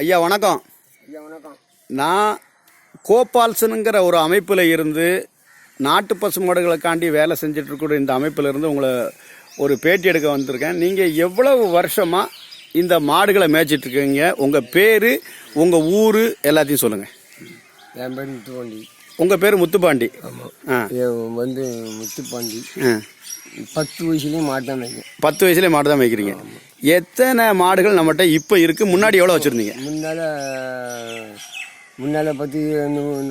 ஐயா வணக்கம். ஐயா வணக்கம். நான் கோபால்சனுங்கிற ஒரு அமைப்பில் இருந்து நாட்டு பசு மாடுகளுக்காண்டி வேலை செஞ்சுட்டு இருக்கிற இந்த அமைப்பில் இருந்து உங்களை ஒரு பேட்டி எடுக்க வந்திருக்கேன். நீங்கள் எவ்வளவு வருஷமாக இந்த மாடுகளை மேய்ச்சிட்ருக்கீங்க? உங்கள் பேர், உங்கள் ஊர் எல்லாத்தையும் சொல்லுங்கள். என் பேர் முத்துப்பாண்டி. உங்கள் பேர் முத்துப்பாண்டி? ஆமாம். வந்து முத்துப்பாண்டி. 10 வயசுலேயே மாடு தான் மேய்க்கிறேன். 10 வயசுலேயே மாடு தான் மேய்க்கிறீங்க. எத்தனை மாடுகள் நம்மகிட்ட இப்போ இருக்குது? முன்னாடி எவ்வளோ வச்சுருந்தீங்க? முன்னால்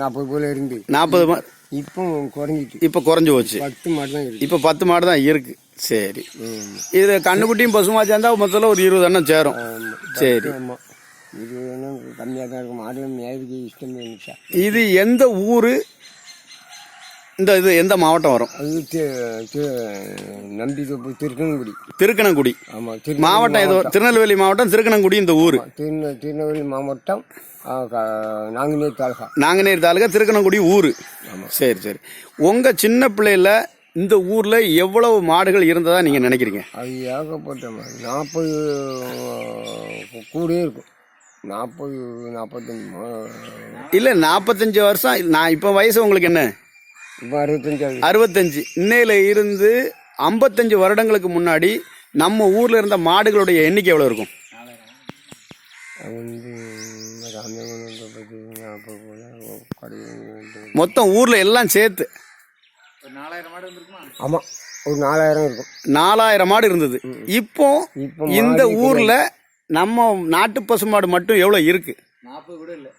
40 போல இருந்து 40 இப்போ குறைஞ்சிட்டு. இப்போ குறைஞ்சி போச்சு. 10 மாடு தான் இருக்கு. இப்போ 10 மாடு தான் இருக்கு. சரி, இது கண்ணுக்குட்டியும் பசுமா சேர்ந்தா மொத்தத்தில் ஒரு 20 எண்ணம் சேரும். சரி, இது கம்மியாக தான் இருக்கும். மாடு மேய்க்கு இஷ்டம் இருந்துச்சா. இது எந்த ஊர்? இது எந்த மாவட்டம் வரும்? அது நம்பித்தோப்பு, திருக்கணங்குடி. திருக்கணங்குடி. ஆமாம். மாவட்டம் ஏதோ திருநெல்வேலி மாவட்டம், திருக்கணங்குடி இந்த ஊர். திருநெல்வேலி மாவட்டம், நாங்குநேர் தாலுகா. நாங்குநேர் தாலுகா, திருக்கணங்குடி ஊர். சரி சரி. உங்கள் சின்ன பிள்ளையில இந்த ஊரில் எவ்வளவு மாடுகள் இருந்ததா நீங்கள் நினைக்கிறீங்க? அது ஏகப்பட்ட 40 கூடயே இருக்கும். 40-45 இல்லை, 45 வருஷம். நான் இப்போ வயசு உங்களுக்கு என்ன? இப்போ 65. இன்னையில இருந்து 55 வருடங்களுக்கு முன்னாடி நம்ம ஊர்ல இருந்த மாடுகளுடைய எண்ணிக்கை எவ்வளவு இருக்கும்? மொத்தம் ஊர்ல எல்லாம் சேர்த்து 4000 மாடு இருந்திருக்குமா? ஆமா, ஒரு 4000 இருக்கும். 4000 மாடு இருந்தது. இப்போ இந்த ஊர்ல நம்ம நாட்டு பசுமாடு மட்டும் எவ்வளவு இருக்கு? 40 கூட இல்லை.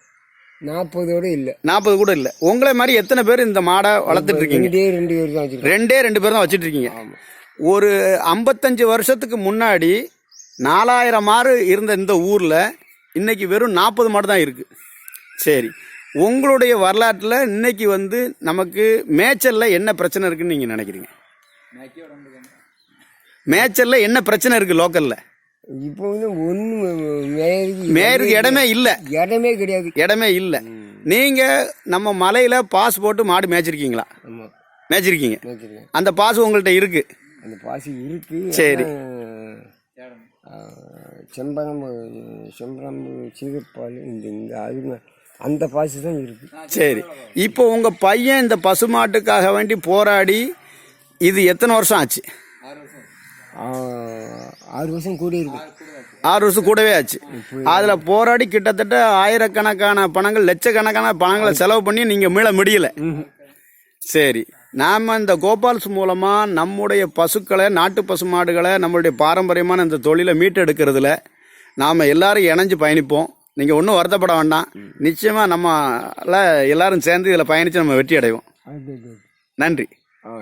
40 கூட இல்ல. உங்களை மாதிரி எத்தனை பேர் இந்த மாடை வளர்த்துட்டு இருக்கீங்க? 2 பேர் தான் வச்சுட்டு இருக்கீங்க. ஒரு 55 வருஷத்துக்கு முன்னாடி 4000 மாடு இருந்த இந்த ஊர்ல இன்னைக்கு வெறும் 40 மாடு தான் இருக்கு. சரி, உங்களுடைய வரலாற்றுல இன்னைக்கு நமக்கு மேய்ச்சல்ல என்ன பிரச்சனை இருக்குன்னு நீங்க நினைக்கிறீங்க? மேய்ச்சல்ல என்ன பிரச்சனை இருக்கு லோக்கல்ல? இப்போ மேயருக்கு இடமே இல்லை. இடமே கிடையாது. இடமே இல்லை. நீங்க நம்ம மலையில பாஸ் போட்டு மாடு மேய்ச்சிருக்கீங்களா? மேய்ச்சிருக்கீங்க. அந்த பாஸ் உங்கள்கிட்ட இருக்கு? அந்த பாஸ் இருக்கு. சரி. செம்பரம் சீரப்பால் இந்த அது அந்த பாசு தான் இருக்கு. சரி, இப்போ உங்க பையன் இந்த பசுமாட்டுக்காக வேண்டி போராடி இது எத்தனை வருஷம் ஆச்சு? 6 வருஷம் கூட இருக்கு. 6 வருஷம் கூடவே ஆச்சு. அதுல போராடி கிட்டத்தட்ட ஆயிரக்கணக்கான பணங்கள், லட்சக்கணக்கான பணங்களை செலவு பண்ணி நீங்க மீள முடியல. சரி, நாம இந்த கோபால்ஸ் மூலமா நம்முடைய பசுக்களை, நாட்டு பசு மாடுகளை, நம்மளுடைய பாரம்பரியமான இந்த தொழிலை மீட்டெடுக்கிறதுல நாம எல்லாரும் இணைஞ்சு பயணிப்போம். நீங்க ஒன்றும் வருத்தப்பட வேண்டாம். நிச்சயமா நம்ம எல்லாரும் சேர்ந்து இதுல பயணிச்சு நம்ம வெற்றி அடைவோம். நன்றி.